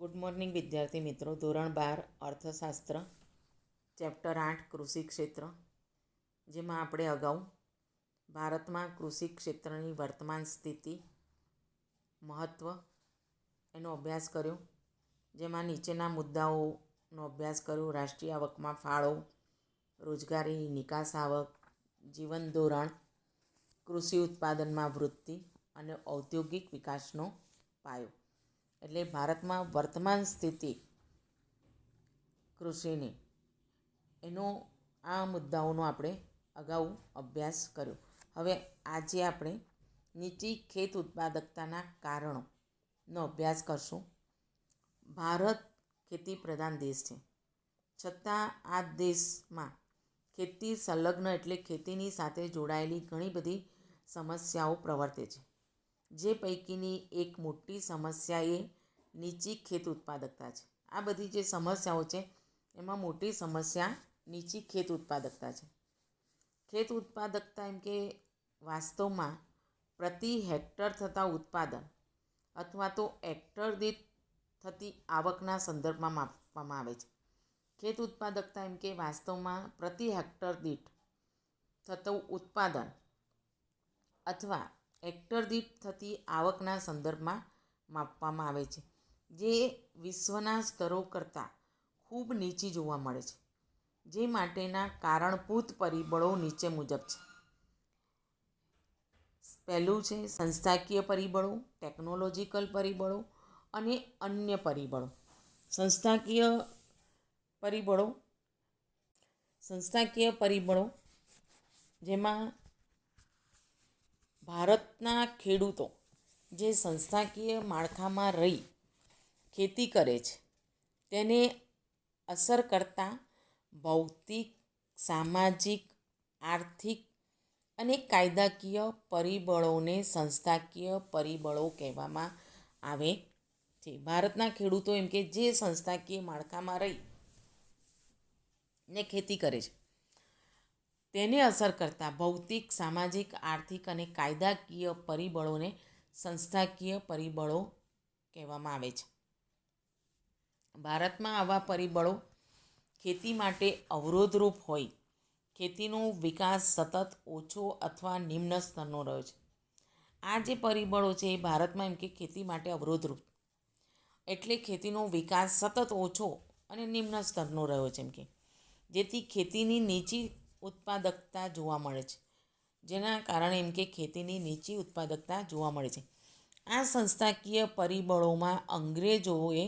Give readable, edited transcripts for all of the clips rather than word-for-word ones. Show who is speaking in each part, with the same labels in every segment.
Speaker 1: Good morning વિદ્યાર્થી મિત્રો. ધોરણ 12 અર્થશાસ્ત્ર, ચેપ્ટર 8 કૃષિ ક્ષેત્ર, જેમાં આપણે અગાઉ ભારતમાં કૃષિ ક્ષેત્રની વર્તમાન સ્થિતિ, મહત્ત્વ એનો અભ્યાસ કર્યો. જેમાં નીચેના મુદ્દાઓનો અભ્યાસ કર્યો: રાષ્ટ્રીય આવકમાં ફાળો, રોજગારી, નિકાસ આવક, જીવન ધોરણ, કૃષિ ઉત્પાદનમાં વૃદ્ધિ અને ઔદ્યોગિક વિકાસનો પાયો. એટલે ભારતમાં વર્તમાન સ્થિતિ કૃષિની એનો આ મુદ્દાઓનો આપણે અગાઉ અભ્યાસ કર્યો. હવે આજે આપણે નીચી ખેત ઉત્પાદકતાના કારણોનો અભ્યાસ કરશું. ભારત ખેતી પ્રધાન દેશ છે, છતાં આ દેશમાં ખેતી સંલગ્ન એટલે ખેતીની સાથે જોડાયેલી ઘણી બધી સમસ્યાઓ પ્રવર્તે છે. જે પૈકીની એક મોટી સમસ્યા એ નીચી ખેત ઉત્પાદકતા છે. આ બધી જે સમસ્યાઓ છે એમાં મોટી સમસ્યા નીચી ખેત ઉત્પાદકતા છે. ખેત ઉત્પાદકતા એમ કે વાસ્તવમાં પ્રતિ હેક્ટર થતા ઉત્પાદન અથવા તો હેક્ટર દીઠ થતી આવકના સંદર્ભમાં માપવામાં આવે છે. ખેત ઉત્પાદકતા એમ કે વાસ્તવમાં પ્રતિ હેક્ટર દીઠ થતું ઉત્પાદન અથવા હેક્ટર દીઠ થતી આવકના સંદર્ભમાં માપવામાં આવે છે, જે વિશ્વના સ્તરો કરતાં ખૂબ નીચી જોવા મળે છે. જે માટેના કારણભૂત પરિબળો નીચે મુજબ છે. પહેલું છે સંસ્થાકીય પરિબળો, ટેકનોલોજીકલ પરિબળો અને અન્ય પરિબળો. સંસ્થાકીય પરિબળો જેમાં ભારતના ખેડૂતો જે સંસ્થાકીય માળખામાં રહી ખેતી કરે છે તેને અસર કરતા ભૌતિક, સામાજિક, આર્થિક અને કાયદાકીય પરિબળોને સંસ્થાકીય પરિબળો કહેવામાં આવે છે. ભારતના ખેડૂતો એમ કે જે સંસ્થાકીય માળખામાં રહી ને ખેતી કરે છે તેને અસર કરતા ભૌતિક, સામાજિક, આર્થિક અને કાયદાકીય પરિબળોને સંસ્થાકીય પરિબળો કહેવામાં આવે છે. ભારતમાં આવા પરિબળો ખેતી માટે અવરોધરૂપ હોય ખેતીનો વિકાસ સતત ઓછો અથવા નિમ્ન સ્તરનો રહ્યો છે. આ જે પરિબળો છે એ ભારતમાં એમ કે ખેતી માટે અવરોધરૂપ એટલે ખેતીનો વિકાસ સતત ઓછો અને નિમ્ન સ્તરનો રહ્યો છે. એમ કે જેથી ખેતીની નીચી ઉત્પાદકતા જોવા મળે છે. જેના કારણે એમ કે ખેતીની નીચી ઉત્પાદકતા જોવા મળે છે. આ સંસ્થાકીય પરિબળોમાં અંગ્રેજોએ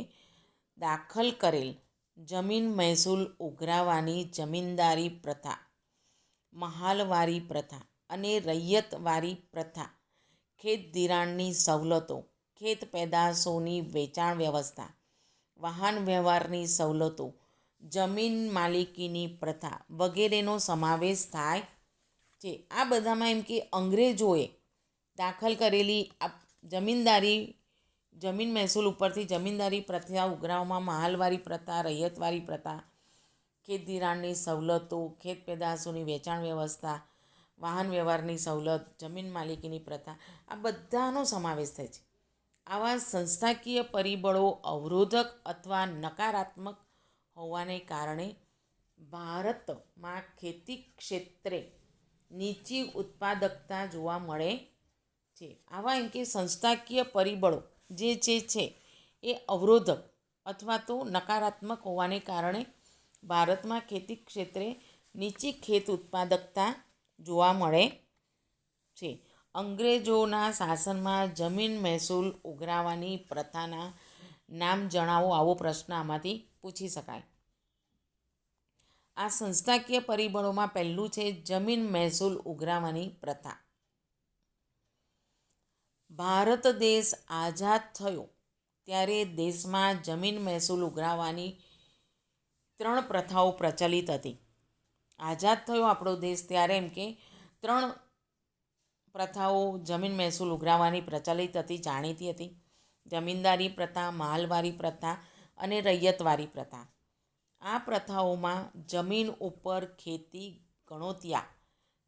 Speaker 1: દાખલ કરેલ જમીન મહેસૂલ ઉઘરાવવાની જમીનદારી પ્રથા, મહાલવારી પ્રથા અને રૈયતવારી પ્રથા, ખેત ધિરાણની સવલતો, ખેત પેદાશોની વેચાણ વ્યવસ્થા, વાહન વ્યવહારની સવલતો, જમીન માલિકીની પ્રથા વગેરેનો સમાવેશ થાય છે. આ બધામાં એમ કે અંગ્રેજોએ દાખલ કરેલી જમીન મહેસૂલ ઉપરથી જમીનદારી પ્રથા ઉઘરાવવામાં મહાલવારી પ્રથા, રૈયતવારી પ્રથા, ખેત ધિરાણની સવલતો, ખેત પેદાશોની વેચાણ વ્યવસ્થા, વાહન વ્યવહારની સવલત, જમીન માલિકીની પ્રથા, આ બધાનો સમાવેશ થાય છે. આવા સંસ્થાકીય પરિબળો અવરોધક અથવા નકારાત્મક હોવાને કારણે ભારતમાં ખેતી ક્ષેત્રે નીચી ઉત્પાદકતા જોવા મળે છે. આવા એમ કે સંસ્થાકીય પરિબળો જે છે એ અવરોધક અથવા તો નકારાત્મક હોવાને કારણે ભારતમાં ખેતી ક્ષેત્રે નીચી ખેત ઉત્પાદકતા જોવા મળે છે. અંગ્રેજોના શાસનમાં જમીન મહેસૂલ ઉઘરાવવાની પ્રથાના નામ જણાવો, આવો પ્રશ્ન આમાંથી પૂછી શકાય. આ સંસ્થાકીય પરિબળોમાં પહેલું છે જમીન મહેસૂલ ઉઘરાવવાની પ્રથા. ભારત દેશ આઝાદ થયો ત્યારે દેશમાં જમીન મહેસૂલ ઉઘરાવવાની 3 પ્રથાઓ પ્રચલિત હતી. આઝાદ થયો આપણો દેશ ત્યારે એમ કે 3 પ્રથાઓ જમીન મહેસૂલ ઉઘરાવવાની પ્રચલિત હતી, જાણીતી હતી: જમીનદારી પ્રથા, મહાલવારી પ્રથા અને રૈયતવારી પ્રથા. આ પ્રથાઓમાં જમીન ઉપર ખેતી ગણોતિયા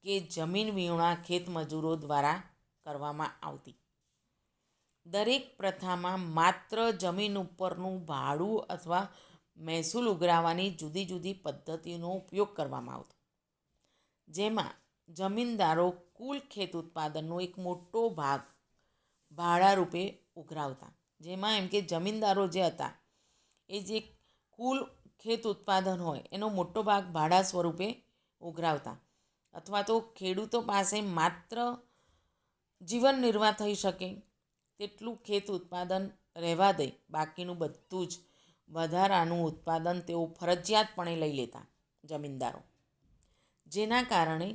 Speaker 1: કે જમીન વિહોણા ખેત મજૂરો દ્વારા કરવામાં આવતી. દરેક પ્રથામાં માત્ર જમીન ઉપરનું ભાડું અથવા મહેસૂલ ઉઘરાવવાની જુદી જુદી પદ્ધતિનો ઉપયોગ કરવામાં આવતો, જેમાં જમીનદારો કુલ ખેત ઉત્પાદનનો એક મોટો ભાગ ભાડા રૂપે ઉઘરાવતા. જેમાં એમ કે જમીનદારો જે હતા એ જે કુલ ખેત ઉત્પાદન હોય એનો મોટો ભાગ ભાડા સ્વરૂપે ઉઘરાવતા, અથવા તો ખેડૂતો પાસે માત્ર જીવન નિર્વાહ થઈ શકે તેટલું ખેત ઉત્પાદન રહેવા દઈ બાકીનું બધું જ વધારાનું ઉત્પાદન તેઓ ફરજિયાતપણે લઈ લેતા જમીનદારો, જેના કારણે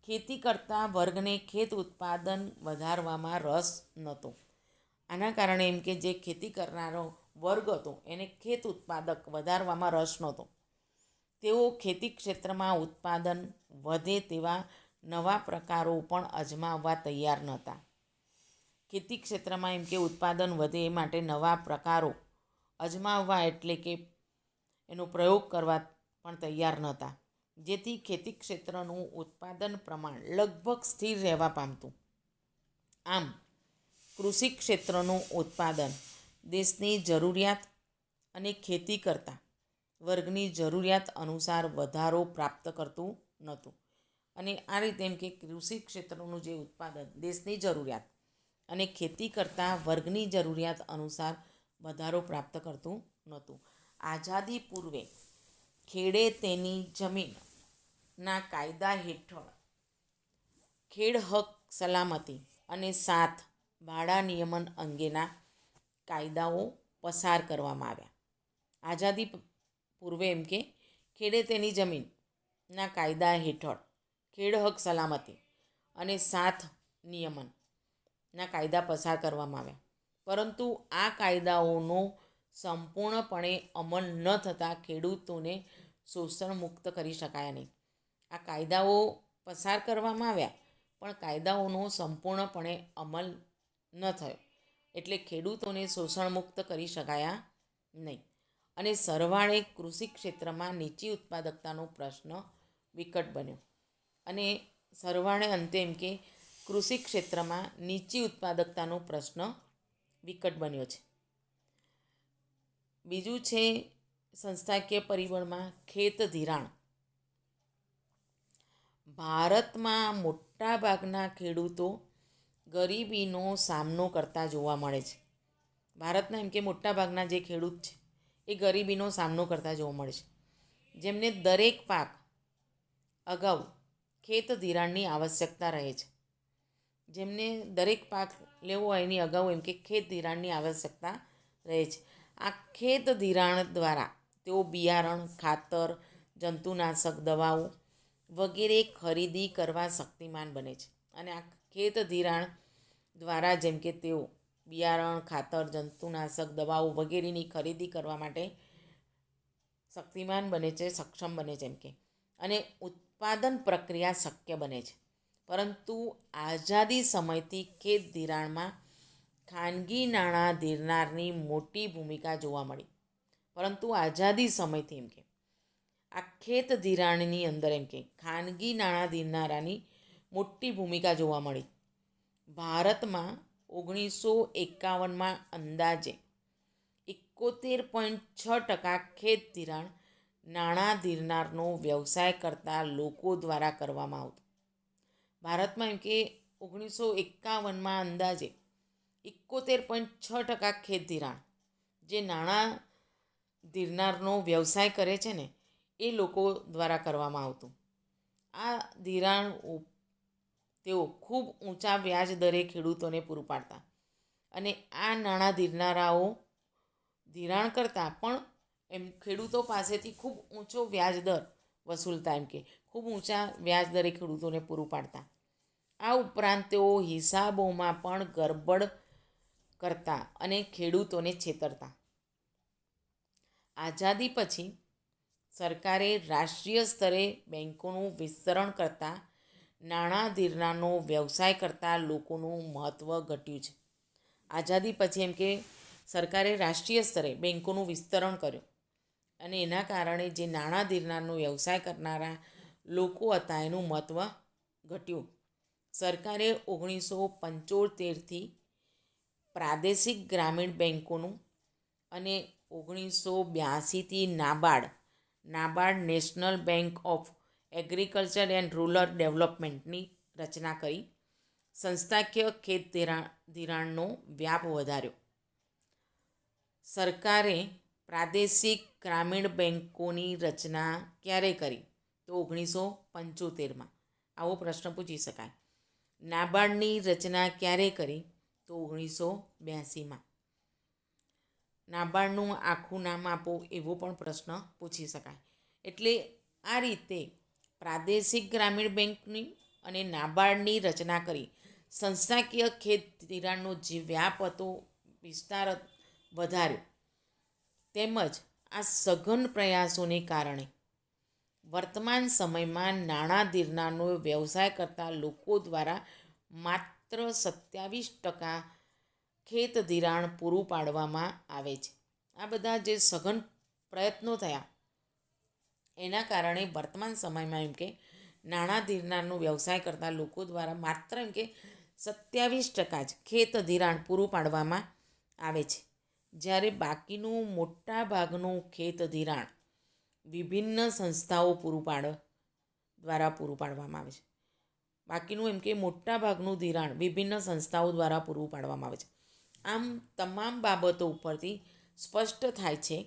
Speaker 1: ખેતી કરતા વર્ગને ખેત ઉત્પાદન વધારવામાં રસ નહોતો. આના કારણે એમ કે જે ખેતી કરનારો વર્ગ હતો એને ખેત ઉત્પાદક વધારવામાં રસ નહોતો. તેઓ ખેતી ક્ષેત્રમાં ઉત્પાદન વધે તેવા નવા પ્રકારો પણ અજમાવવા તૈયાર નહોતા. ખેતી ક્ષેત્રમાં એમ કે ઉત્પાદન વધે એ માટે નવા પ્રકારો અજમાવવા એટલે કે એનો પ્રયોગ કરવા પણ તૈયાર નહોતા, જેથી ખેતી ક્ષેત્રનું ઉત્પાદન પ્રમાણ લગભગ સ્થિર રહેવા પામતું. આમ કૃષિ ક્ષેત્રનું ઉત્પાદન દેશની જરૂરિયાત અને ખેતી કરતા વર્ગની જરૂરિયાત અનુસાર વધારો પ્રાપ્ત કરતું નહોતું. અને આ રીતે એમ કે કૃષિ ક્ષેત્રનું જે ઉત્પાદન દેશની જરૂરિયાત અને ખેતી કરતા વર્ગની જરૂરિયાત અનુસાર વધારો પ્રાપ્ત કરતું નહોતું. આઝાદી પૂર્વે ખેડે તેની જમીનના કાયદા હેઠળ ખેડ હક સલામતી અને સાથ ભાડા નિયમન અંગેના કાયદાઓ પસાર કરવામાં આવ્યા. આઝાદી પૂર્વે એમ કે ખેડે તેની જમીનના કાયદા હેઠળ ખેડ હક સલામતી અને સાથ નિયમનના કાયદા પસાર કરવામાં આવ્યા, પરંતુ આ કાયદાઓનો સંપૂર્ણપણે અમલ ન થતાં ખેડૂતોને શોષણ મુક્ત કરી શકાયા નહીં. આ કાયદાઓ પસાર કરવામાં આવ્યા પણ કાયદાઓનો સંપૂર્ણપણે અમલ ન થયો, એટલે ખેડૂતોને શોષણ મુક્ત કરી શકાયા નહીં. અને સરવાળે કૃષિ ક્ષેત્રમાં નીચી ઉત્પાદકતાનો પ્રશ્ન વિકટ બન્યો. અને સરવાળે અંતે એમ કે કૃષિ ક્ષેત્રમાં નીચી ઉત્પાદકતાનો પ્રશ્ન વિકટ બન્યો છે. બીજું છે સંસ્થાકીય પરિબળમાં ખેત ધિરાણ. ભારતમાં મોટાભાગના ખેડૂતો ગરીબીનો સામનો કરતા જોવા મળે છે. ભારતના એમ કે મોટાભાગના જે ખેડૂત છે એ ગરીબીનો સામનો કરતા જોવા મળે છે, જેમને દરેક પાક અગાઉ ખેત ધિરાણની આવશ્યકતા રહે છે. જેમને દરેક પાક લેવો હોય એની અગાઉ એમ કે ખેત ધિરાણની આવશ્યકતા રહે છે. આ ખેત ધિરાણ દ્વારા તેઓ બિયારણ, ખાતર, જંતુનાશક દવાઓ વગેરે ખરીદી કરવા શક્તિમાન બને છે. અને આ ખેત ધિરાણ દ્વારા જેમ કે તેઓ બિયારણ, ખાતર, જંતુનાશક દવાઓ વગેરેની ખરીદી કરવા માટે શક્તિમાન બને છે, સક્ષમ બને છે એમ કે, અને ઉત્પાદન પ્રક્રિયા શક્ય બને છે. પરંતુ આઝાદી સમયથી ખેત ધિરાણમાં ખાનગી નાણાં ધીરનારની મોટી ભૂમિકા જોવા મળી. પરંતુ આઝાદી સમયથી એમ કે આ ખેત ધિરાણની અંદર એમ કે ખાનગી નાણાં ધીરનારાની મોટી ભૂમિકા જોવા મળી. ભારતમાં 1951માં અંદાજે 71.6% ખેત ધિરાણ નાણાં ધીરનારનો વ્યવસાય કરતા લોકો દ્વારા કરવામાં આવતો. ભારતમાં એમ કે 1951માં અંદાજે 71.6% ખેત ધિરાણ જે નાણાં ધીરનારનો વ્યવસાય કરે છે ને એ લોકો દ્વારા કરવામાં આવતું. આ ધિરાણ તેઓ ખૂબ ઊંચા વ્યાજ દરે ખેડૂતોને પૂરું પાડતા, અને આ નાણાં ધીરનારાઓ ધિરાણ કરતા પણ એમ ખેડૂતો પાસેથી ખૂબ ઊંચો વ્યાજ દર વસૂલતા, એમ કે ખૂબ ઊંચા વ્યાજ દરે ખેડૂતોને પૂરું પાડતા. આ ઉપરાંત તેઓ હિસાબોમાં પણ ગરબડ કરતા અને ખેડૂતોને છેતરતા. આઝાદી પછી સરકારે રાષ્ટ્રીય સ્તરે બેન્કોનું વિસ્તરણ કરતાં નાણાં ધીરનારનો વ્યવસાય કરતા લોકોનું મહત્ત્વ ઘટ્યું છે. આઝાદી પછી એમ કે સરકારે રાષ્ટ્રીય સ્તરે બેન્કોનું વિસ્તરણ કર્યું, અને એના કારણે જે નાણાં ધીરનારનો વ્યવસાય કરનારા લોકો હતા એનું મહત્ત્વ ઘટ્યું. સરકારે 1975થી પ્રાદેશિક ગ્રામીણ બેન્કોનું અને 1982થી NABARD national bank of agriculture and rural ડેવલપમેન્ટની રચના કરી સંસ્થાકીય ખેત ધિરાણનો વ્યાપ વધાર્યો. સરકારે પ્રાદેશિક ગ્રામીણ બેન્કોની રચના ક્યારે કરી? તો 1975માં. આવો પ્રશ્ન પૂછી શકાય. નાબાર્ડની રચના ક્યારે કરી? તો 1982માં. નાબાર્ડનું આખું નામ આપો એવો પણ પ્રશ્ન પૂછી શકાય. એટલે આ રીતે પ્રાદેશિક ગ્રામીણ બેંકની અને નાબાર્ડની રચના કરી સંસ્થાકીય ખેત ધિરાણનો જે વ્યાપ હતો, વિસ્તાર વધાર્યો. તેમજ આ સઘન પ્રયાસોને કારણે વર્તમાન સમયમાં નાણાં ધીરાણનો વ્યવસાય કરતા લોકો દ્વારા માત્ર 27% ખેત ધિરાણ પૂરું પાડવામાં આવે છે. આ બધા જે સઘન પ્રયત્નો થયા એના કારણે વર્તમાન સમયમાં એમ કે નાણાં ધીરાણનો વ્યવસાય કરતા લોકો દ્વારા માત્ર એમ કે 27% જ ખેત ધિરાણ પૂરું પાડવામાં આવે છે. જ્યારે બાકીનું મોટા ભાગનું ખેત ધિરાણ વિભિન્ન સંસ્થાઓ દ્વારા પૂરું પાડવામાં આવે છે. બાકીનું એમ કે મોટા ભાગનું ધિરાણ વિભિન્ન સંસ્થાઓ દ્વારા પૂરું પાડવામાં આવે છે. આમ તમામ બાબતો ઉપરથી સ્પષ્ટ થાય છે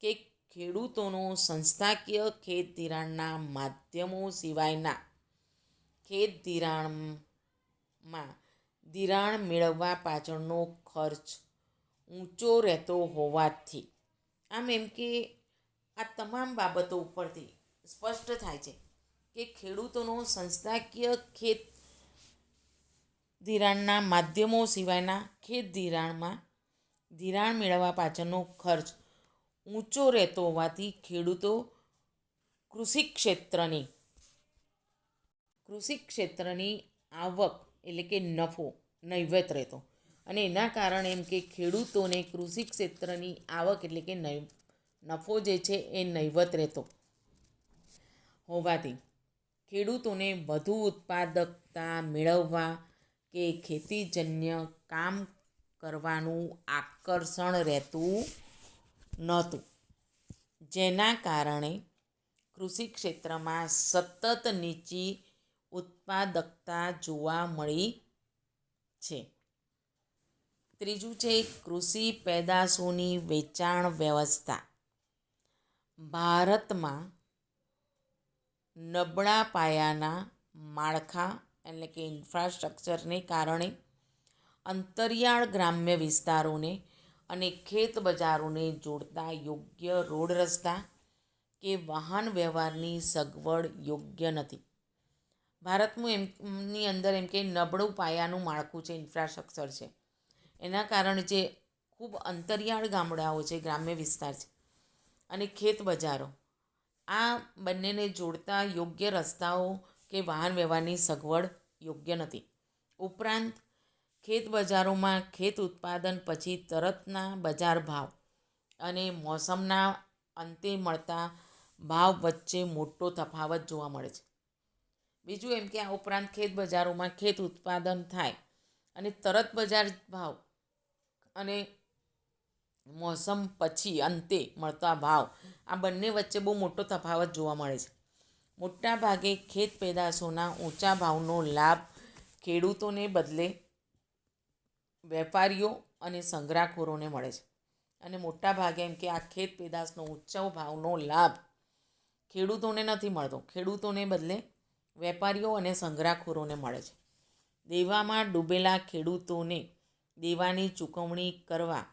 Speaker 1: કે ખેડૂતોનો સંસ્થાકીય ખેત ધિરાણના માધ્યમો સિવાયના ખેત ધિરાણમાં ધિરાણ મેળવવા પાછળનો ખર્ચ ઊંચો રહેતો હોવાથી આમ એમ કે આ તમામ બાબતો ઉપરથી સ્પષ્ટ થાય છે કે ખેડૂતોનો સંસ્થાકીય ખેત ધિરાણના માધ્યમો સિવાયના ખેત ધિરાણમાં ધિરાણ મેળવવા પાછળનો ખર્ચ ઊંચો રહેતો હોવાથી ખેડૂતો કૃષિ ક્ષેત્રની આવક એટલે કે નફો નહિવત રહેતો. અને એના કારણે એમ કે ખેડૂતોને કૃષિ ક્ષેત્રની આવક એટલે કે નફો જે છે એ નહિવત રહેતો હોવાથી ખેડૂતોને વધુ ઉત્પાદકતા મેળવવા કે ખેતીજન્ય કામ કરવાનું આકર્ષણ રહેતું નહોતું. જેના કારણે કૃષિ ક્ષેત્રમાં સતત નીચી ઉત્પાદકતા જોવા મળી છે. ત્રીજું છે કૃષિ પેદાશોની વેચાણ વ્યવસ્થા. ભારતમાં નબળા પાયાના માળખા એટલે કે ઇન્ફ્રાસ્ટ્રક્ચરને કારણે અંતરિયાળ ગ્રામ્ય વિસ્તારોને અને ખેત બજારોને જોડતા યોગ્ય રોડ રસ્તા કે વાહન વ્યવહારની સગવડ યોગ્ય નથી. ભારતનું એમની અંદર એમ કે નબળું પાયાનું માળખું છે, ઇન્ફ્રાસ્ટ્રક્ચર છે. એના કારણે જે ખૂબ અંતરિયાળ ગામડાઓ છે, ગ્રામ્ય વિસ્તાર છે અને ખેત બજારો, આ બંનેને જોડતા યોગ્ય રસ્તાઓ કે વાહન વ્યવહારની સગવડ યોગ્ય નથી. ઉપરાંત ખેત બજારોમાં ખેત ઉત્પાદન પછી તરતના બજાર ભાવ અને મોસમના અંતે મળતા ભાવ વચ્ચે મોટો તફાવત જોવા મળે છે. બીજું એમ કે આ ઉપરાંત ખેત બજારોમાં ખેત ઉત્પાદન થાય અને તરત બજાર ભાવ અને મોસમ પછી અંતે મળતા ભાવ, આ બંને વચ્ચે બહુ મોટો તફાવત જોવા મળે છે. મોટા ભાગે ખેત પેદાશોના ઊંચા ભાવનો લાભ ખેડૂતોને બદલે વેપારીઓ અને સંગ્રહખોરોને મળે છે. અને મોટા ભાગે એમ કે આ ખેત પેદાશનો ઊંચો ભાવનો લાભ ખેડૂતોને નથી મળતો, ખેડૂતોને બદલે વેપારીઓ અને સંગ્રહખોરોને મળે છે. દેવામાં ડૂબેલા ખેડૂતોને દેવાની ચૂકવણી કરવા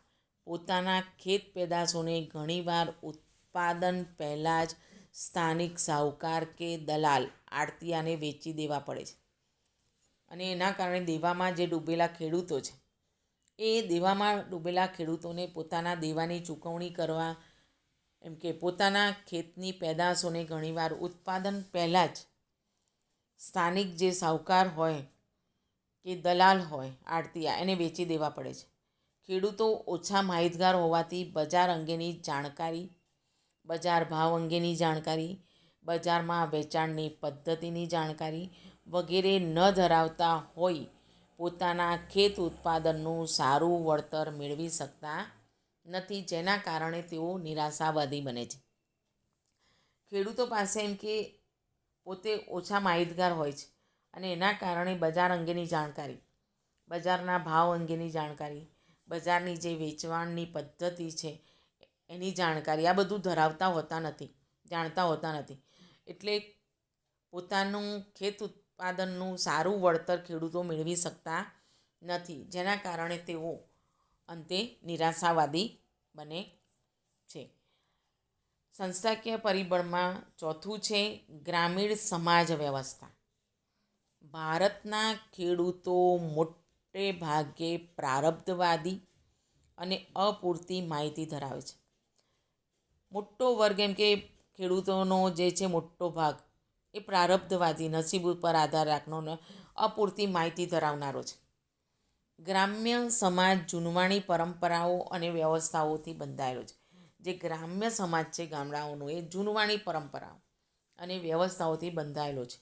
Speaker 1: પોતાના ખેત પેદાશોને ઘણીવાર ઉત્પાદન પહેલાં જ સ્થાનિક સાહુકાર કે દલાલ આડતિયાને વેચી દેવા પડે છે. અને એના કારણે દેવામાં જે ડૂબેલા ખેડૂતો છે એ દેવામાં ડૂબેલા ખેડૂતોને પોતાના દેવાની ચૂકવણી કરવા એમ કે પોતાના ખેતની પેદાશોને ઘણીવાર ઉત્પાદન પહેલાં જ સ્થાનિક જે સાહુકાર હોય કે દલાલ હોય આડતિયા એને વેચી દેવા પડે છે. ખેડૂતો ઓછા માહિતગાર હોવાથી બજાર અંગેની જાણકારી, બજાર ભાવ અંગેની જાણકારી, બજારમાં વેચાણની પદ્ધતિની જાણકારી વગેરે ન ધરાવતા હોય પોતાના ખેત ઉત્પાદનનું સારું વળતર મેળવી શકતા નથી, જેના કારણે તેઓ નિરાશાવાદી બને છે. ખેડૂતો પાસે એમ કે પોતે ઓછા માહિતગાર હોય છે અને એના કારણે બજાર અંગેની જાણકારી, બજારના ભાવ અંગેની જાણકારી, બજારની જે વેચવાણની પદ્ધતિ છે એની જાણકારી, આ બધું જાણતા હોતા નથી. એટલે પોતાનું ખેત ઉત્પાદનનું સારું વળતર ખેડૂતો મેળવી શકતા નથી, જેના કારણે તેઓ અંતે નિરાશાવાદી બને છે. સંસ્થાકીય પરિબળમાં ચોથું છે ગ્રામીણ સમાજ વ્યવસ્થા. ભારતના ખેડૂતો મોટે ભાગે પ્રારબ્ધવાદી અને અપૂરતી માહિતી ધરાવે છે. મોટો વર્ગ એમ કે ખેડૂતોનો જે છે મોટો ભાગ એ પ્રારબ્ધવાદી, નસીબ ઉપર આધાર રાખનારો, અપૂરતી માહિતી ધરાવનારો છે. ગ્રામ્ય સમાજ જૂનવાણી પરંપરાઓ અને વ્યવસ્થાઓથી બંધાયેલો છે. જે ગ્રામ્ય સમાજ છે ગામડાઓનો, એ જૂનવાણી પરંપરાઓ અને વ્યવસ્થાઓથી બંધાયેલો છે.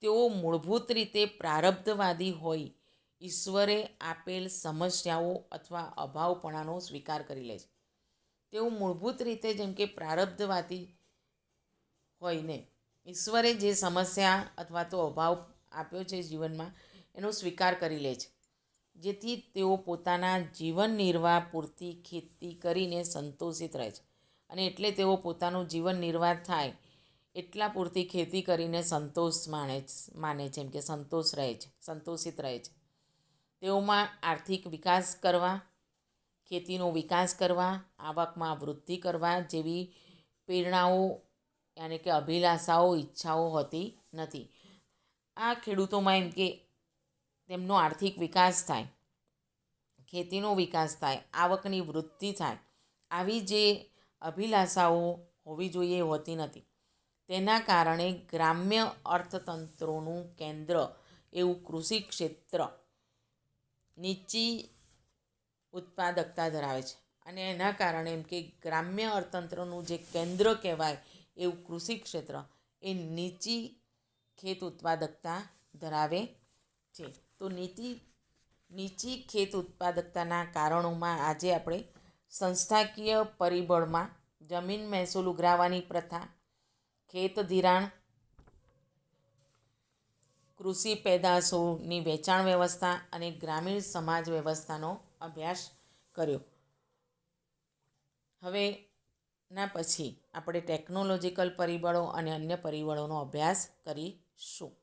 Speaker 1: તેઓ મૂળભૂત રીતે પ્રારબ્ધવાદી હોય ઈશ્વરે આપેલ સમસ્યાઓ અથવા અભાવપણાનો સ્વીકાર કરી લે છે. તેઓ મૂળભૂત રીતે જેમ કે પ્રારબ્ધવાદી હોયને ઈશ્વરે જે સમસ્યા અથવા તો અભાવ આપ્યો છે જીવનમાં એનો સ્વીકાર કરી લે છે, જેથી તેઓ પોતાના જીવન નિર્વાહ પૂરતી ખેતી કરીને સંતોષિત રહે છે. અને એટલે તેઓ પોતાનું જીવન નિર્વાહ થાય એટલા પૂરતી ખેતી કરીને સંતોષ માને છે, એમ કે સંતોષિત રહે છે. તેઓમાં આર્થિક વિકાસ કરવા, ખેતીનો વિકાસ કરવા, આવકમાં વૃદ્ધિ કરવા જેવી પ્રેરણાઓ યાની કે અભિલાષાઓ, ઈચ્છાઓ હોતી નથી. આ ખેડૂતોમાં એમ કે તેમનો આર્થિક વિકાસ થાય, ખેતીનો વિકાસ થાય, આવકની વૃદ્ધિ થાય, આવી જે અભિલાષાઓ હોવી જોઈએ એ હોતી નથી. તેના કારણે ગ્રામ્ય અર્થતંત્રોનું કેન્દ્ર એવું કૃષિ ક્ષેત્ર નીચી ઉત્પાદકતા ધરાવે છે. અને એના કારણે એમ કે ગ્રામ્ય અર્થતંત્રનું જે કેન્દ્ર કહેવાય એવું કૃષિ ક્ષેત્ર એ નીચી ખેત ઉત્પાદકતા ધરાવે છે. તો નીચી ખેત ઉત્પાદકતાના કારણોમાં આજે આપણે સંસ્થાકીય પરિબળમાં જમીન મહેસૂલ ઉઘરાવવાની પ્રથા, ખેત ધિરાણ, કૃષિ પેદાશોની વેચાણ વ્યવસ્થા અને ગ્રામીણ સમાજ વ્યવસ્થાનો અભ્યાસ કર્યો. હવેના પછી આપણે ટેકનોલોજીકલ પરિબળો અને અન્ય પરિબળોનો અભ્યાસ કરીશું.